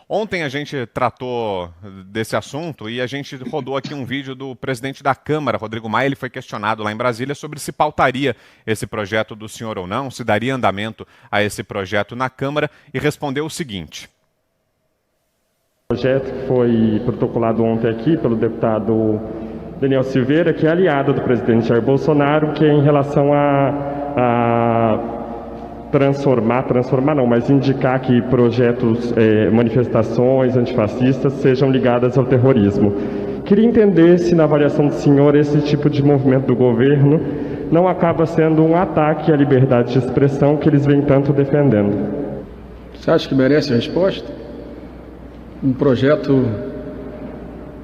Ontem a gente tratou desse assunto e a gente rodou aqui um vídeo do presidente da Câmara, Rodrigo Maia. Ele foi questionado lá em Brasília sobre se pautaria esse projeto do senhor ou não, se daria andamento a esse projeto na Câmara, e respondeu o seguinte. O projeto que foi protocolado ontem aqui pelo deputado Daniel Silveira, que é aliado do presidente Jair Bolsonaro, que é em relação a mas indicar que projetos, manifestações antifascistas sejam ligadas ao terrorismo. Queria entender se, na avaliação do senhor, esse tipo de movimento do governo não acaba sendo um ataque à liberdade de expressão que eles vêm tanto defendendo. Você acha que merece a resposta? Um projeto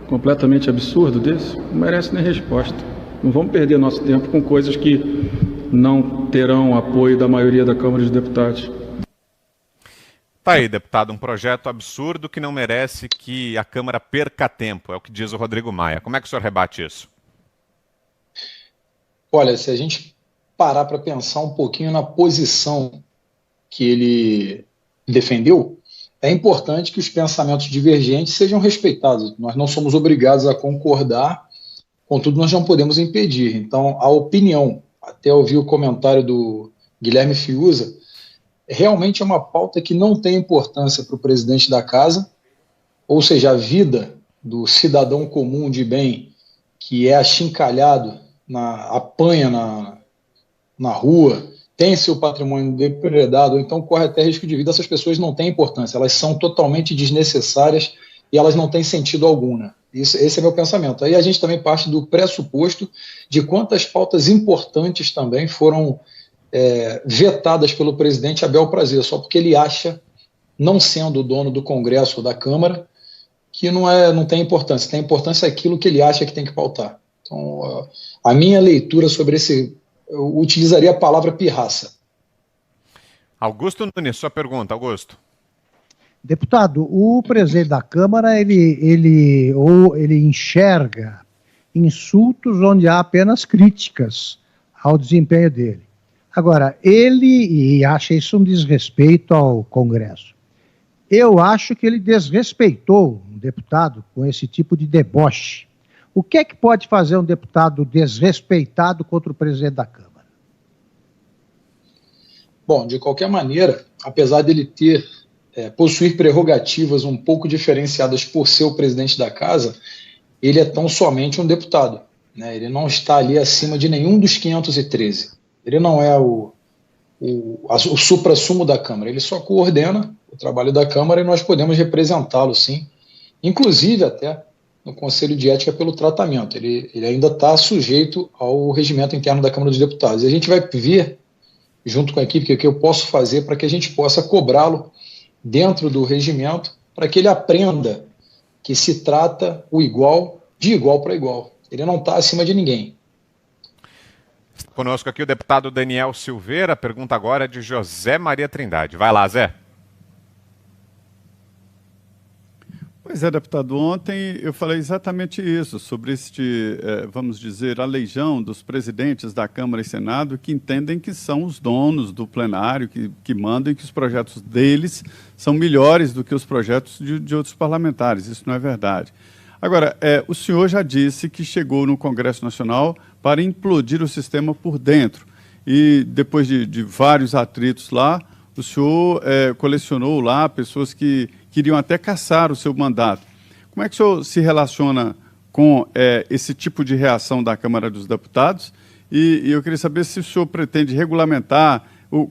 completamente absurdo desse? Não merece nem resposta. Não vamos perder nosso tempo com coisas que não terão apoio da maioria da Câmara dos Deputados. Tá aí, deputado, um projeto absurdo que não merece que a Câmara perca tempo, é o que diz o Rodrigo Maia. Como é que o senhor rebate isso? Olha, se a gente parar para pensar um pouquinho na posição que ele defendeu, é importante que os pensamentos divergentes sejam respeitados. Nós não somos obrigados a concordar, contudo nós não podemos impedir. Então, a opinião, até ouvi o comentário do Guilherme Fiuza, realmente é uma pauta que não tem importância para o presidente da casa, ou seja, a vida do cidadão comum de bem que é achincalhado, apanha na rua, tem seu patrimônio depredado, ou então corre até risco de vida. Essas pessoas não têm importância, elas são totalmente desnecessárias e elas não têm sentido algum, né? Esse é meu pensamento. Aí a gente também parte do pressuposto de quantas pautas importantes também foram vetadas pelo presidente a bel prazer, só porque ele acha, não sendo o dono do Congresso ou da Câmara, que não tem importância. Tem importância aquilo que ele acha que tem que pautar. Então, a minha leitura sobre eu utilizaria a palavra pirraça. Augusto Nunes, sua pergunta, Augusto. Deputado, o presidente da Câmara, ele enxerga insultos onde há apenas críticas ao desempenho dele. Agora, ele acha isso um desrespeito ao Congresso. Eu acho que ele desrespeitou um deputado com esse tipo de deboche. O que é que pode fazer um deputado desrespeitado contra o presidente da Câmara? Bom, de qualquer maneira, apesar dele possuir prerrogativas um pouco diferenciadas por ser o presidente da casa, ele é tão somente um deputado, né? Ele não está ali acima de nenhum dos 513. Ele não é o suprassumo da Câmara, ele só coordena o trabalho da Câmara e nós podemos representá-lo, sim, inclusive até no Conselho de Ética pelo tratamento. Ele ainda está sujeito ao regimento interno da Câmara dos Deputados. E a gente vai ver, junto com a equipe, o que eu posso fazer para que a gente possa cobrá-lo dentro do regimento, para que ele aprenda que se trata de igual para igual. Ele não está acima de ninguém. Conosco aqui o deputado Daniel Silveira. A pergunta agora é de José Maria Trindade. Vai lá, Zé. Pois é, deputado, ontem eu falei exatamente isso, sobre vamos dizer, a legião dos presidentes da Câmara e Senado que entendem que são os donos do plenário, que mandam e que os projetos deles são melhores do que os projetos de outros parlamentares. Isso não é verdade. Agora, o senhor já disse que chegou no Congresso Nacional para implodir o sistema por dentro. E depois de vários atritos lá, o senhor colecionou lá pessoas que queriam até caçar o seu mandato. Como é que o senhor se relaciona com esse tipo de reação da Câmara dos Deputados? E eu queria saber se o senhor pretende regulamentar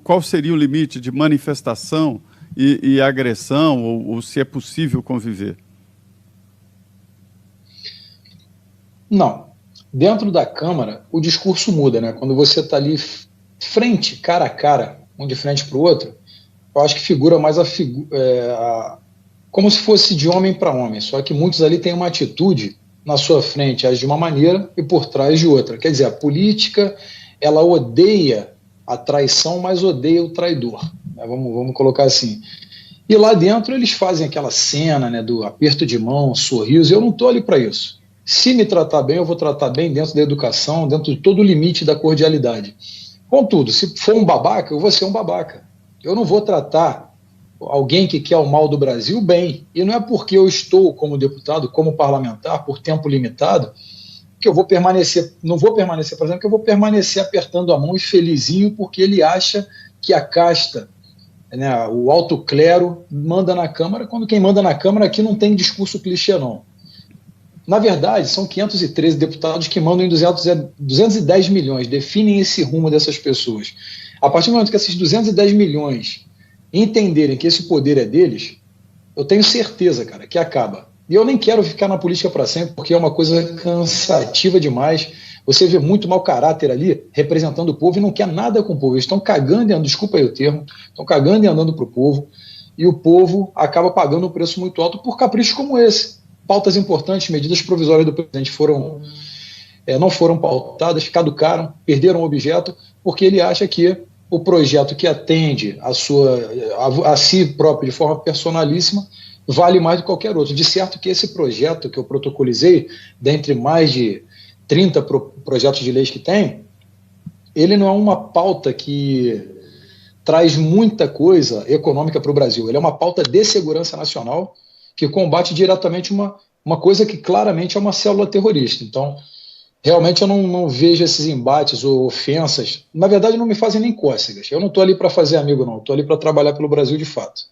qual seria o limite de manifestação e agressão, ou se é possível conviver. Não. Dentro da Câmara, o discurso muda, né? Quando você está ali cara a cara, um de frente para o outro, eu acho que figura mais como se fosse de homem para homem, só que muitos ali têm uma atitude na sua frente, age de uma maneira e por trás de outra. Quer dizer, a política, ela odeia a traição, mas odeia o traidor, né? Vamos colocar assim. E lá dentro eles fazem aquela cena, né, do aperto de mão, sorriso. Eu não estou ali para isso. Se me tratar bem, eu vou tratar bem dentro da educação, dentro de todo o limite da cordialidade. Contudo, se for um babaca, eu vou ser um babaca. Eu não vou tratar alguém que quer o mal do Brasil, bem. E não é porque eu estou como deputado, como parlamentar, por tempo limitado, que eu vou permanecer, não vou permanecer, por exemplo, que eu vou permanecer apertando a mão e felizinho porque ele acha que a casta, né, o alto clero, manda na Câmara, quando quem manda na Câmara aqui não tem discurso clichê, não. Na verdade, são 513 deputados que mandam em 210 milhões, definem esse rumo dessas pessoas. A partir do momento que esses 210 milhões entenderem que esse poder é deles, eu tenho certeza, cara, que acaba. E eu nem quero ficar na política para sempre, porque é uma coisa cansativa demais. Você vê muito mau caráter ali, representando o povo, e não quer nada com o povo. Eles estão cagando e andando, desculpa aí o termo, estão cagando e andando para o povo, e o povo acaba pagando um preço muito alto por caprichos como esse. Pautas importantes, medidas provisórias do presidente não foram pautadas, caducaram, perderam o objeto, porque ele acha que o projeto que atende a si próprio de forma personalíssima vale mais do que qualquer outro. De certo que esse projeto que eu protocolizei, dentre mais de 30 projetos de leis que tem, ele não é uma pauta que traz muita coisa econômica para o Brasil. Ele é uma pauta de segurança nacional que combate diretamente uma coisa que claramente é uma célula terrorista. Então, realmente eu não vejo esses embates ou ofensas. Na verdade, não me fazem nem cócegas. Eu não estou ali para fazer amigo, não. Estou ali para trabalhar pelo Brasil de fato.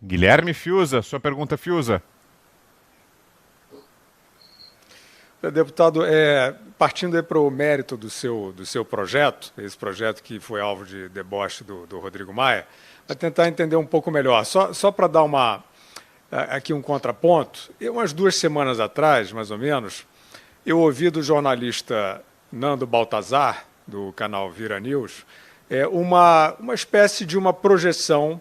Guilherme Fiuza, sua pergunta, Fiuza. Deputado, partindo para o mérito do seu projeto, esse projeto que foi alvo de deboche do Rodrigo Maia, para tentar entender um pouco melhor, só para dar aqui um contraponto, umas 2 semanas atrás, mais ou menos, eu ouvi do jornalista Nando Baltazar, do canal Vira News, uma espécie de uma projeção.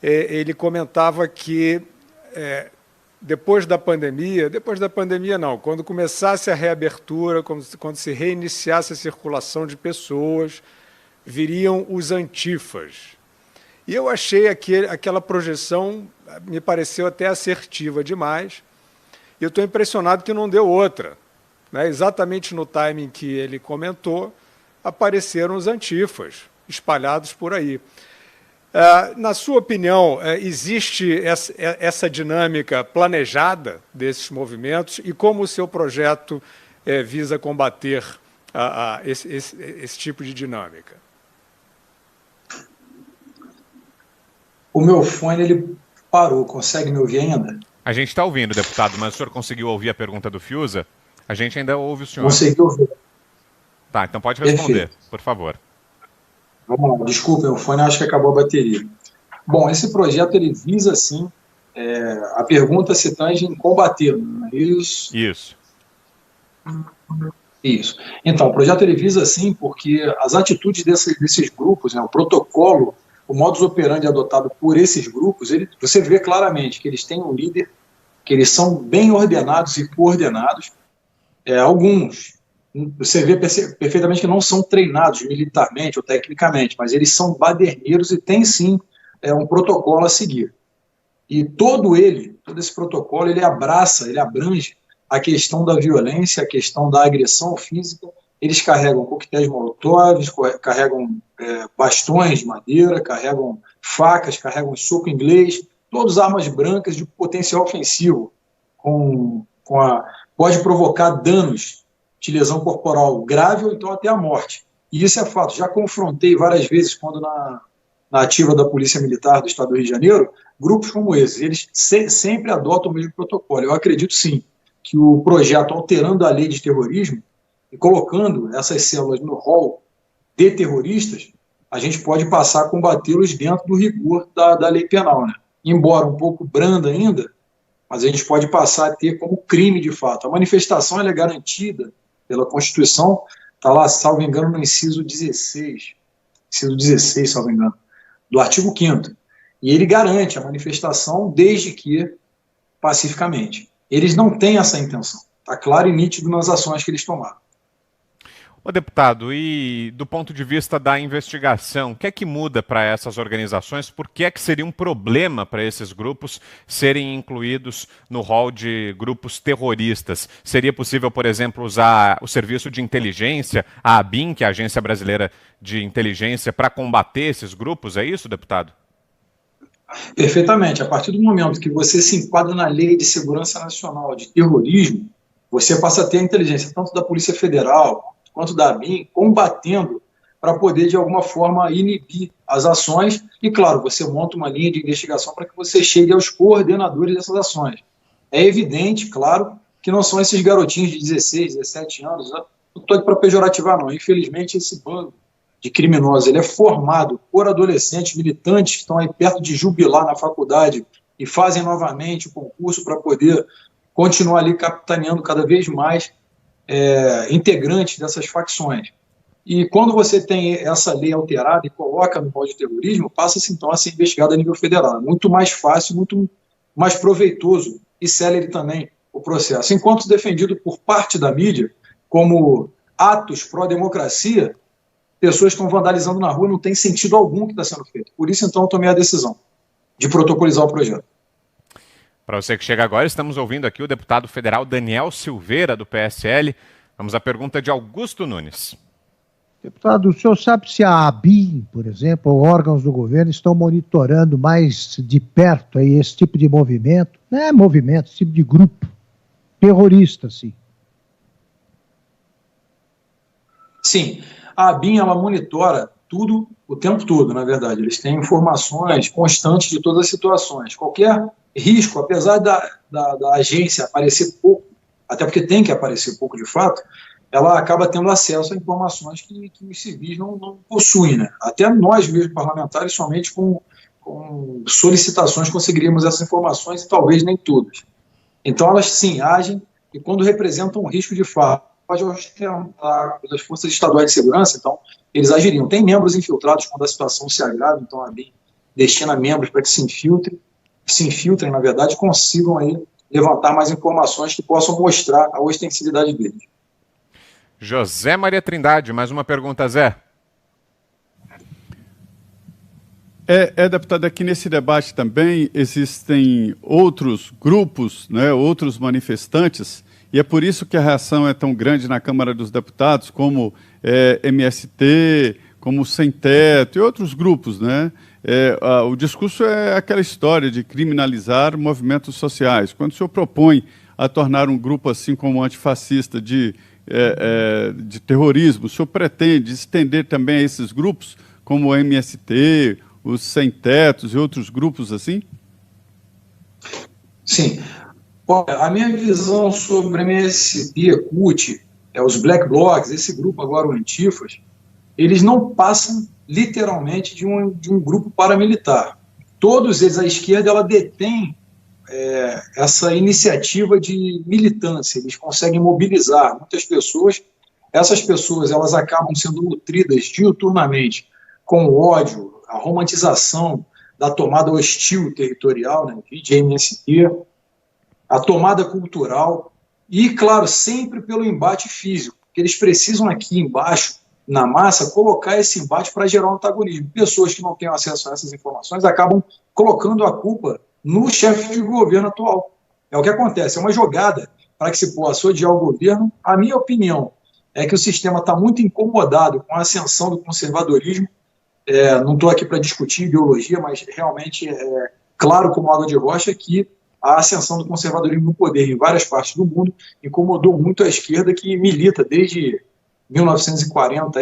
Ele comentava que depois da pandemia não, quando começasse a reabertura, quando se reiniciasse a circulação de pessoas, viriam os antifas. E eu achei aquela projeção, me pareceu até assertiva demais, e eu estou impressionado que não deu outra. Né? Exatamente no timing que ele comentou, apareceram os antifas, espalhados por aí. Na sua opinião, existe essa dinâmica planejada desses movimentos e como o seu projeto visa combater esse tipo de dinâmica? O meu fone ele parou, consegue me ouvir ainda? A gente está ouvindo, deputado, mas o senhor conseguiu ouvir a pergunta do Fiuza? A gente ainda ouve o senhor. Consegui ouvir. Tá, então pode responder, Perfeito. por favor. Vamos lá, desculpa, o fone acho que acabou a bateria. Bom, esse projeto ele visa, sim, a pergunta se tange em combater, não é isso? Isso. Isso. Então, o projeto ele visa, sim, porque as atitudes desses grupos, né, o protocolo, o modus operandi adotado por esses grupos, você vê claramente que eles têm um líder, que eles são bem ordenados e coordenados. Alguns, você vê perfeitamente que não são treinados militarmente ou tecnicamente, mas eles são baderneiros e têm, sim, um protocolo a seguir. E todo esse protocolo, ele abrange a questão da violência, a questão da agressão física. Eles carregam coquetéis molotovs, carregam bastões de madeira, carregam facas, carregam soco inglês, todas armas brancas de potencial ofensivo, pode provocar danos de lesão corporal grave ou então até a morte. E isso é fato. Já confrontei várias vezes quando na ativa da Polícia Militar do Estado do Rio de Janeiro, grupos como esses, eles sempre adotam o mesmo protocolo. Eu acredito sim que o projeto alterando a lei de terrorismo e colocando essas células no rol de terroristas, a gente pode passar a combatê-los dentro do rigor da lei penal, né? Embora um pouco branda ainda, mas a gente pode passar a ter como crime de fato. A manifestação ela é garantida pela Constituição, está lá, salvo engano, no inciso 16, salvo engano, do artigo 5º. E ele garante a manifestação desde que pacificamente. Eles não têm essa intenção. Está claro e nítido nas ações que eles tomaram. Ô, deputado, e do ponto de vista da investigação, o que é que muda para essas organizações? Por que é que seria um problema para esses grupos serem incluídos no rol de grupos terroristas? Seria possível, por exemplo, usar o serviço de inteligência, a ABIN, que é a Agência Brasileira de Inteligência, para combater esses grupos? É isso, deputado? Perfeitamente. A partir do momento que você se enquadra na Lei de Segurança Nacional de Terrorismo, você passa a ter a inteligência tanto da Polícia Federal quanto da ABIN combatendo para poder, de alguma forma, inibir as ações e, claro, você monta uma linha de investigação para que você chegue aos coordenadores dessas ações. É evidente, claro, que não são esses garotinhos de 16, 17 anos, não estou aqui para pejorativar, não. Infelizmente, esse bando de criminosos ele é formado por adolescentes, militantes que estão aí perto de jubilar na faculdade e fazem novamente o concurso para poder continuar ali capitaneando cada vez mais integrantes dessas facções. E quando você tem essa lei alterada e coloca no rol de terrorismo, passa-se então a ser investigado a nível federal. Muito mais fácil, muito mais proveitoso e célere também o processo. Enquanto defendido por parte da mídia como atos pró-democracia, pessoas estão vandalizando na rua, não tem sentido algum que está sendo feito. Por isso, então, eu tomei a decisão de protocolizar o projeto. Para você que chega agora, estamos ouvindo aqui o deputado federal Daniel Silveira, do PSL. Vamos à pergunta de Augusto Nunes. Deputado, o senhor sabe se a ABIN, por exemplo, ou órgãos do governo estão monitorando mais de perto aí esse tipo de movimento? Não é movimento, esse tipo de grupo terrorista, sim. Sim, a ABIN ela monitora tudo o tempo todo, na verdade. Eles têm informações constantes de todas as situações. Qualquer risco, apesar da agência aparecer pouco, até porque tem que aparecer pouco de fato, ela acaba tendo acesso a informações que os civis não possuem, né? Até nós mesmos, parlamentares, somente com solicitações conseguiríamos essas informações e talvez nem todas. Então elas sim agem e quando representam um risco de fato, pode ostentar das forças estaduais de segurança, então eles agiriam. Tem membros infiltrados quando a situação se agrava, então a BIM destina membros para que se infiltrem, na verdade, e consigam aí levantar mais informações que possam mostrar a ostensividade deles. José Maria Trindade, mais uma pergunta, Zé. Deputado, aqui nesse debate também existem outros grupos, né, outros manifestantes, e é por isso que a reação é tão grande na Câmara dos Deputados, como MST, como Sem Teto e outros grupos, né? O discurso é aquela história de criminalizar movimentos sociais. Quando o senhor propõe a tornar um grupo assim como antifascista de terrorismo, o senhor pretende estender também a esses grupos, como o MST, os Sem Tetos e outros grupos assim? Sim. Olha, a minha visão sobre MST, CUT, os Black Blocs, esse grupo agora, o Antifas, eles não passam literalmente de um grupo paramilitar. Todos eles, a esquerda, ela detém essa iniciativa de militância, eles conseguem mobilizar muitas pessoas, essas pessoas elas acabam sendo nutridas diuturnamente com o ódio, a romantização da tomada hostil territorial, né, de MST, a tomada cultural e, claro, sempre pelo embate físico, porque eles precisam aqui embaixo, na massa, colocar esse embate para gerar um antagonismo. Pessoas que não têm acesso a essas informações acabam colocando a culpa no chefe de governo atual. É o que acontece, é uma jogada para que se possa odiar o governo. A minha opinião é que o sistema está muito incomodado com a ascensão do conservadorismo. Não estou aqui para discutir ideologia, mas realmente é claro como água de rocha que a ascensão do conservadorismo no poder em várias partes do mundo incomodou muito a esquerda, que milita desde 1940,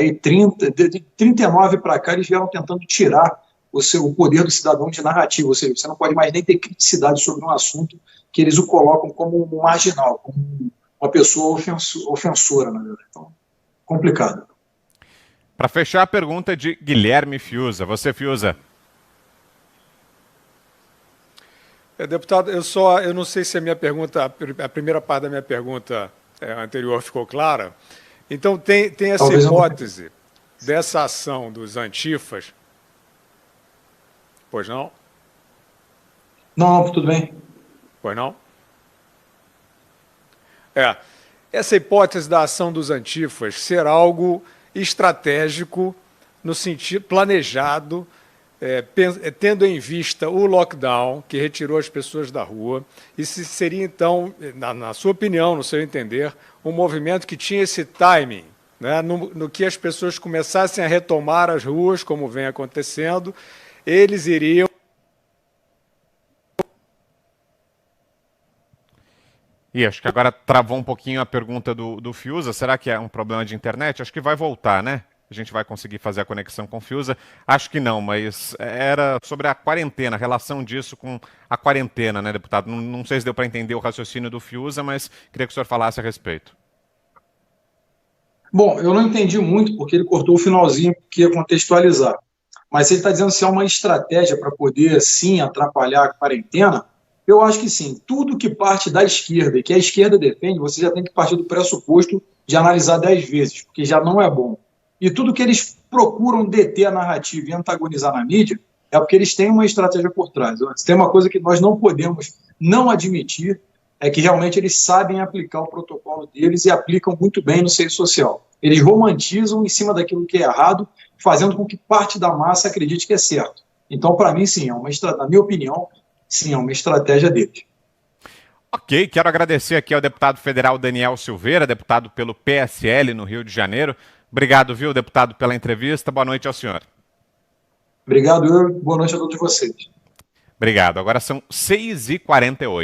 de 39 para cá, eles vieram tentando tirar o poder do cidadão de narrativa, ou seja, você não pode mais nem ter criticidade sobre um assunto que eles o colocam como um marginal, como uma pessoa ofensora, na verdade. Então, complicado. Para fechar, a pergunta de Guilherme Fiuza. Você, Fiuza. Deputado, eu não sei se a minha pergunta, a primeira parte da minha pergunta anterior ficou clara. Então, tem essa Talvez hipótese dessa ação dos antifas? Pois não? Não, tudo bem. Pois não? Essa hipótese da ação dos antifas ser algo estratégico, no sentido planejado, tendo em vista o lockdown, que retirou as pessoas da rua, e se seria, então, na sua opinião, no seu entender, um movimento que tinha esse timing, né, no que as pessoas começassem a retomar as ruas, como vem acontecendo, eles iriam E acho que agora travou um pouquinho a pergunta do Fiuza. Será que é um problema de internet? Acho que vai voltar, né? A gente vai conseguir fazer a conexão com o Fiuza? Acho que não, mas era sobre a quarentena, a relação disso com a quarentena, né, deputado? Não sei se deu para entender o raciocínio do Fiuza, mas queria que o senhor falasse a respeito. Bom, eu não entendi muito porque ele cortou o finalzinho que ia contextualizar. Mas se ele está dizendo se é uma estratégia para poder, sim, atrapalhar a quarentena, eu acho que sim. Tudo que parte da esquerda e que a esquerda defende, você já tem que partir do pressuposto de analisar 10 vezes, porque já não é bom. E tudo que eles procuram deter a narrativa e antagonizar na mídia é porque eles têm uma estratégia por trás. Tem uma coisa que nós não podemos não admitir, é que realmente eles sabem aplicar o protocolo deles e aplicam muito bem no seio social. Eles romantizam em cima daquilo que é errado, fazendo com que parte da massa acredite que é certo. Então, para mim, sim, na minha opinião, sim, é uma estratégia deles. Ok, quero agradecer aqui ao deputado federal Daniel Silveira, deputado pelo PSL no Rio de Janeiro. Obrigado, viu, deputado, pela entrevista. Boa noite ao senhor. Obrigado, boa noite a todos vocês. Obrigado. Agora são 6h48.